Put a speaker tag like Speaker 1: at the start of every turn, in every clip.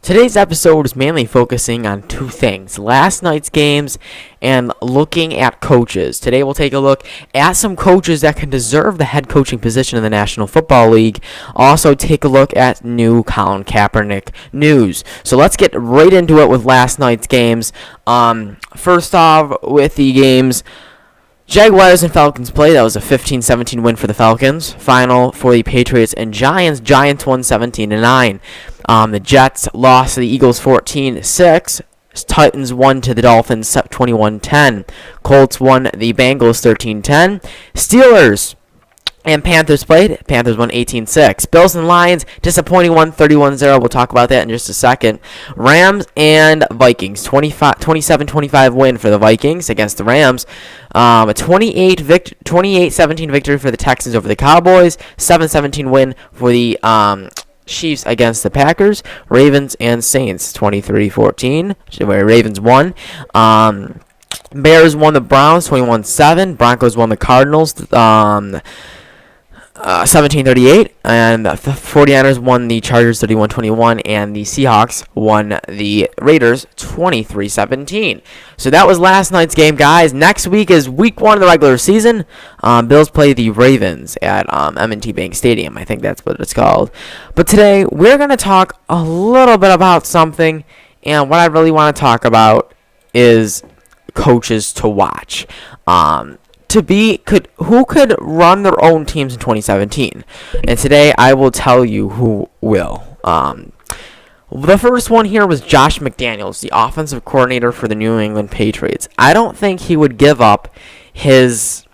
Speaker 1: Today's episode is mainly focusing on two things: last night's games and looking at coaches. Today we'll take a look at some coaches that can deserve the head coaching position in the National Football League. Also take a look at new Colin Kaepernick news. So let's get right into it with last night's games. First off, with the games, Jaguars and Falcons play. That was a 15-17 win for the Falcons. Final for the Patriots and Giants. Giants won 17-9. The Jets lost to the Eagles 14-6. Titans won to the Dolphins 21-10. Colts won the Bengals 13-10. Steelers and Panthers played. Panthers won 18-6. Bills and Lions, disappointing one, 31-0. We'll talk about that in just a second. Rams and Vikings, 27-25 win for the Vikings against the Rams. A 28-17 victory for the Texans over the Cowboys. 7-17 win for the Chiefs against the Packers. Ravens and Saints, 23-14. Where Ravens won. Bears won the Browns, 21-7. Broncos won the Cardinals, 17-38, and the 49ers won the Chargers 31-21, and the Seahawks won the Raiders 23-17. So that was last night's game, guys. Next week is week 1 of the regular season. Bills play the Ravens at M&T Bank Stadium. I think that's what it's called. But today we're going to talk a little bit about something, and what I really want to talk about is coaches to watch. Who could run their own teams in 2017? And today I will tell you who will. The first one here was Josh McDaniels, the offensive coordinator for the New England Patriots. I don't think he would give up his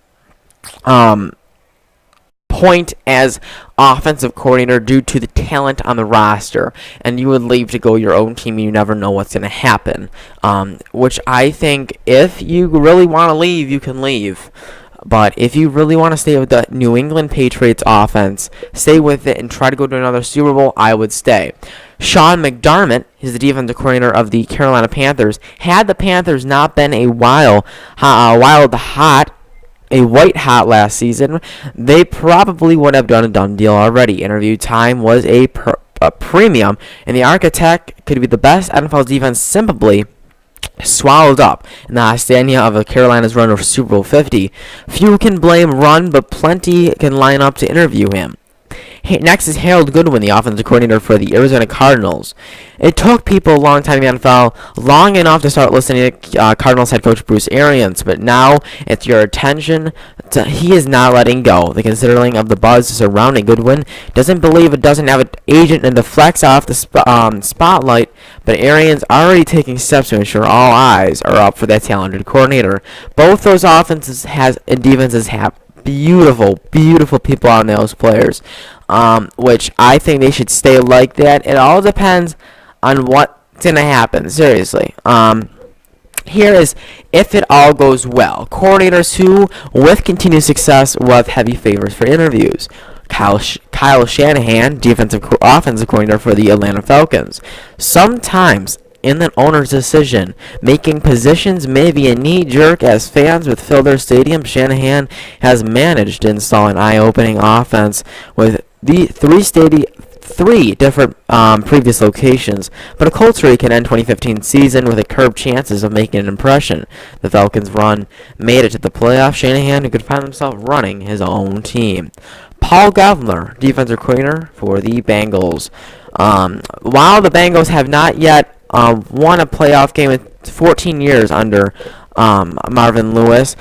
Speaker 1: point as offensive coordinator due to the talent on the roster, and you would leave to go your own team and you never know what's going to happen, which I think if you really want to leave, you can leave. But if you really want to stay with the New England Patriots offense, stay with it and try to go to another Super Bowl, I would stay. Sean McDermott is the defensive coordinator of the Carolina Panthers. Had the Panthers not been a white hot last season, they probably would have done a done deal already. Interview time was a premium, and the architect could be the best NFL defense simply swallowed up in the Hastandia of the Carolina's run of Super Bowl 50. Few can blame Run, but plenty can line up to interview him. Next is Harold Goodwin, the offensive coordinator for the Arizona Cardinals. It took people a long time in the NFL, long enough to start listening to Cardinals head coach Bruce Arians, but now it's your attention. He is not letting go. The considering of the buzz surrounding Goodwin doesn't believe it doesn't have an agent and deflects off the spotlight, but Arians already taking steps to ensure all eyes are up for that talented coordinator. Both those offenses and defenses have beautiful people on those players, which I think they should stay like that. It all depends on what's going to happen, seriously. Here is if it all goes well. Coordinators who, with continued success, will have heavy favors for interviews. Kyle Shanahan, offensive coordinator for the Atlanta Falcons. Sometimes in an owner's decision, making positions may be a knee-jerk as fans would fill their stadium. Shanahan has managed to install an eye-opening offense with the three different previous locations, but a cold streak can end 2015 season with a curbed chances of making an impression. The Falcons' run made it to the playoffs. Shanahan, who could find himself running his own team. Paul Governor, defensive coordinator for the Bengals. While the Bengals have not yet won a playoff game in 14 years under Marvin Lewis,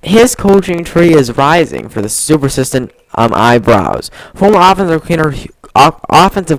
Speaker 1: his coaching tree is rising for the super assistant eyebrows. Former offensive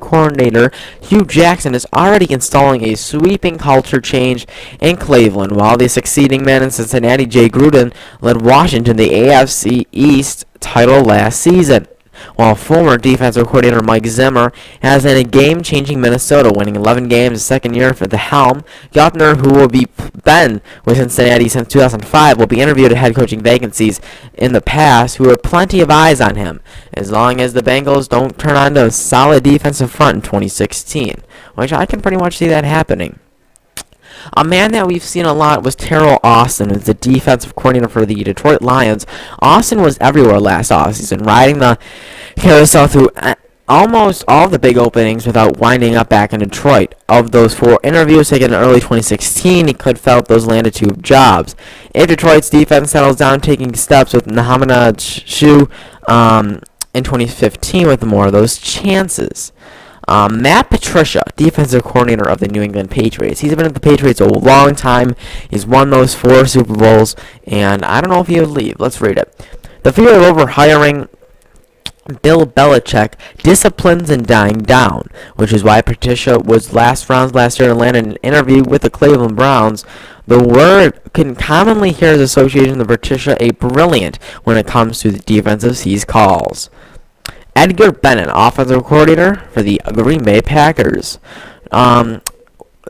Speaker 1: coordinator Hugh Jackson is already installing a sweeping culture change in Cleveland, while the succeeding man in Cincinnati, Jay Gruden, led Washington to the AFC East title last season, while former defensive coordinator Mike Zimmer has in a game-changing Minnesota, winning 11 games his second year for the helm. Guthner, who will be been with Cincinnati since 2005, will be interviewed at head coaching vacancies in the past, who have plenty of eyes on him, as long as the Bengals don't turn on to a solid defensive front in 2016, which I can pretty much see that happening. A man that we've seen a lot was Terrell Austin, who's the defensive coordinator for the Detroit Lions. Austin was everywhere last offseason, riding the carousel through almost all the big openings without winding up back in Detroit. Of those 4 interviews taken in early 2016, he could felt those landed 2 jobs. If Detroit's defense settles down, taking steps with Nahamana Shu in 2015 with more of those chances. Matt Patricia, defensive coordinator of the New England Patriots. He's been at the Patriots a long time. He's won those 4 Super Bowls, and I don't know if he would leave. Let's read it. The fear of overhiring Bill Belichick disciplines and dying down, which is why Patricia was last rounds last year and landed an interview with the Cleveland Browns. The word can commonly hear as association of Patricia a brilliant when it comes to the defensive C's calls. Edgar Bennett, offensive coordinator for the Green Bay Packers.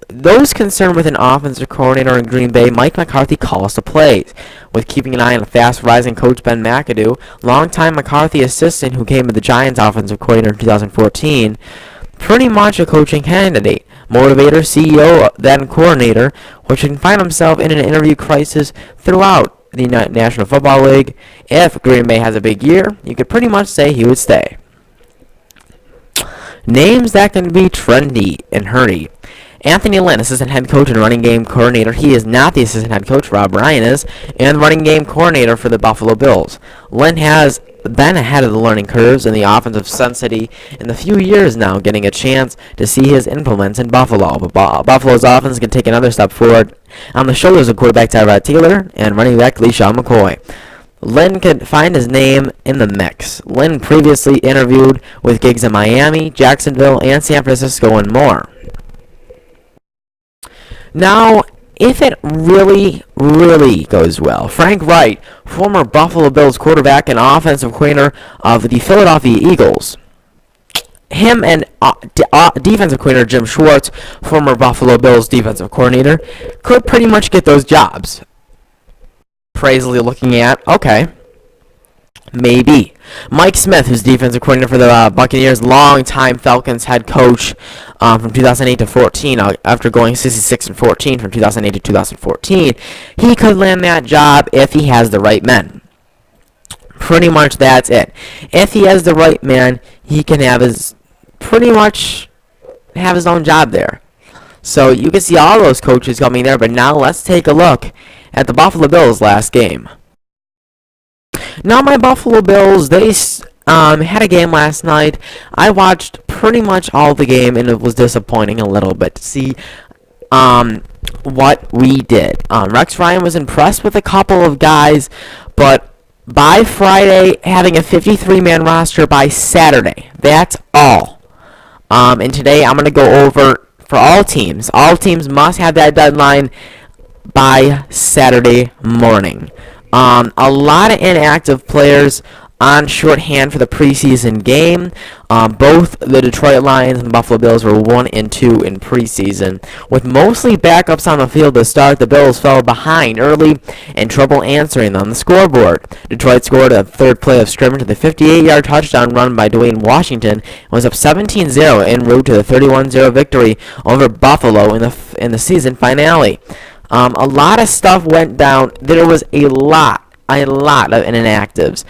Speaker 1: Those concerned with an offensive coordinator in Green Bay, Mike McCarthy calls the plays. With keeping an eye on the fast-rising coach Ben McAdoo, longtime McCarthy assistant who came to the Giants offensive coordinator in 2014, pretty much a coaching candidate, motivator, CEO, then coordinator, which can find himself in an interview crisis throughout the National Football League. If Green Bay has a big year, you could pretty much say he would stay. Names that can be trendy and hurry. Anthony Lynn, assistant head coach and running game coordinator. He is not the assistant head coach, Rob Ryan is, and running game coordinator for the Buffalo Bills. Lynn has been ahead of the learning curves in the offensive sensitivity in the few years now, getting a chance to see his implements in Buffalo. But Buffalo's offense can take another step forward on the shoulders of quarterback Tyrod Taylor and running back LeSean McCoy. Lynn could find his name in the mix. Lynn previously interviewed with gigs in Miami, Jacksonville, and San Francisco, and more. Now, if it really, really goes well, Frank Wright, former Buffalo Bills quarterback and offensive coordinator of the Philadelphia Eagles, him and defensive coordinator Jim Schwartz, former Buffalo Bills defensive coordinator, could pretty much get those jobs. Crazily looking at, okay, maybe. Mike Smith, who's defensive coordinator for the Buccaneers, longtime Falcons head coach from 2008 to 14, after going 66-14 from 2008 to 2014, he could land that job if he has the right men. Pretty much that's it. If he has the right man, he can have his own job there. So you can see all those coaches coming there, but now let's take a look at the Buffalo Bills last game. Now my Buffalo Bills, they had a game last night. I watched pretty much all the game, and it was disappointing a little bit to see what we did. Rex Ryan was impressed with a couple of guys, but by Friday, having a 53-man roster by Saturday, that's all. And today I'm going to go over for all teams. All teams must have that deadline by Saturday morning. A lot of inactive players on shorthand for the preseason game. Both the Detroit Lions and the Buffalo Bills were 1 and 2 in preseason. With mostly backups on the field to start, the Bills fell behind early and trouble answering on the scoreboard. Detroit scored a third play of scrimmage with a 58-yard touchdown run by Dwayne Washington and was up 17-0 en route to the 31-0 victory over Buffalo in the season finale. A lot of stuff went down. There was a lot of inactives.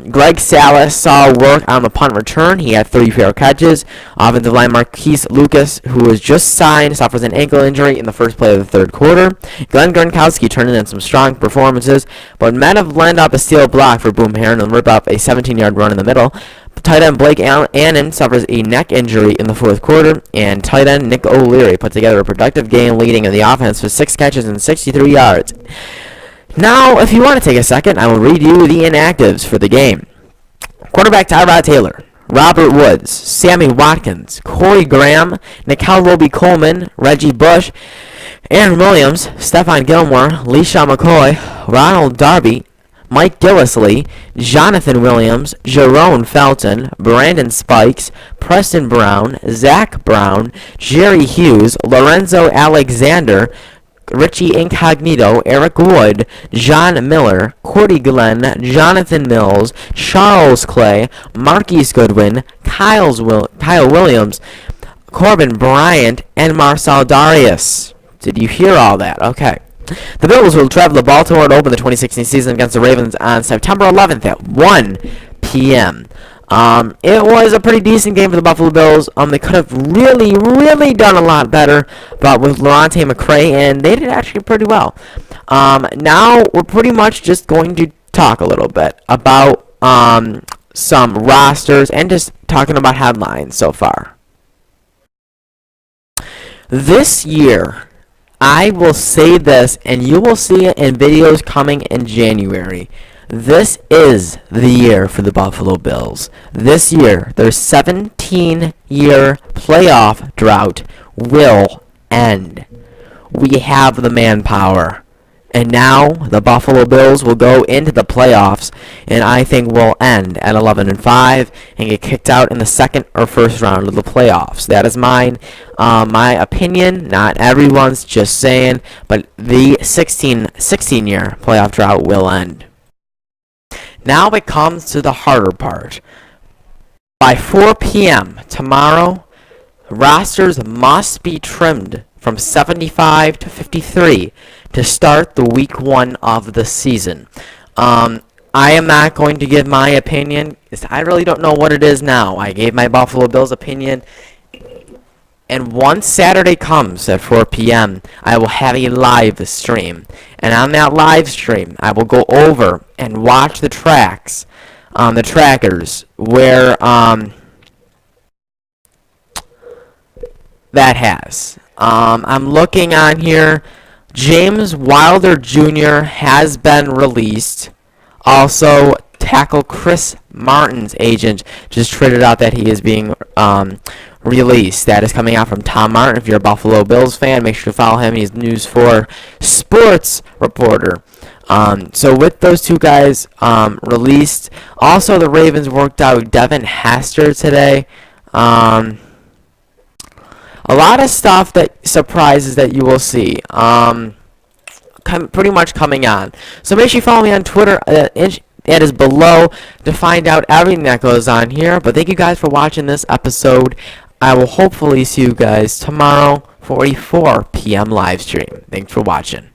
Speaker 1: Greg Salas saw work on the punt return. He had 3 fair catches. Offensive line Marquise Lucas, who was just signed, suffers an ankle injury in the first play of the third quarter. Glenn Gronkowski turned in some strong performances, but men have lined up a steel block for Boom Herron and rip up a 17-yard run in the middle. Tight end Blake Annan suffers a neck injury in the fourth quarter, and tight end Nick O'Leary put together a productive game leading in the offense with 6 catches and 63 yards. Now, if you want to take a second, I will read you the inactives for the game. Quarterback Tyrod Taylor, Robert Woods, Sammy Watkins, Corey Graham, Nikel Roby-Coleman, Reggie Bush, Aaron Williams, Stephon Gilmore, LeSean McCoy, Ronald Darby, Mike Gillislee, Jonathan Williams, Jerome Felton, Brandon Spikes, Preston Brown, Zach Brown, Jerry Hughes, Lorenzo Alexander, Richie Incognito, Eric Wood, John Miller, Cordy Glenn, Jonathan Mills, Charles Clay, Marquise Goodwin, Kyle Williams, Corbin Bryant, and Marcel Darius. Did you hear all that? Okay. The Bills will travel to Baltimore to open the 2016 season against the Ravens on September 11th at 1 p.m. It was a pretty decent game for the Buffalo Bills. They could have really, really done a lot better, but with Lorante McCray, and they did actually pretty well. Now we're pretty much just going to talk a little bit about some rosters and just talking about headlines so far. This year, I will say this, and you will see it in videos coming in January. This is the year for the Buffalo Bills. This year, their 17-year playoff drought will end. We have the manpower. And now the Buffalo Bills will go into the playoffs, and I think will end at 11-5 and get kicked out in the second or first round of the playoffs. That is my opinion, not everyone's, just saying. But the 16-year playoff drought will end. Now it comes to the harder part. By 4 p.m. tomorrow, rosters must be trimmed from 75 to 53 to start the week 1 of the season. I am not going to give my opinion. I really don't know what it is now. I gave my Buffalo Bills opinion. And once Saturday comes at 4 p.m., I will have a live stream. And on that live stream, I will go over and watch the trackers, where that has. I'm looking on here. James Wilder Jr. has been released. Also, tackle Chris Martin's agent just tweeted out that he is being released. That is coming out from Tom Martin. If you're a Buffalo Bills fan, make sure to follow him. He's News 4 sports reporter. So with those two guys released, also the Ravens worked out Devin Hester today. A lot of stuff that surprises that you will see. Pretty much coming on. So make sure you follow me on Twitter. It is below to find out everything that goes on here. But thank you guys for watching this episode. I will hopefully see you guys tomorrow for a 4 p.m. live stream. Thanks for watching.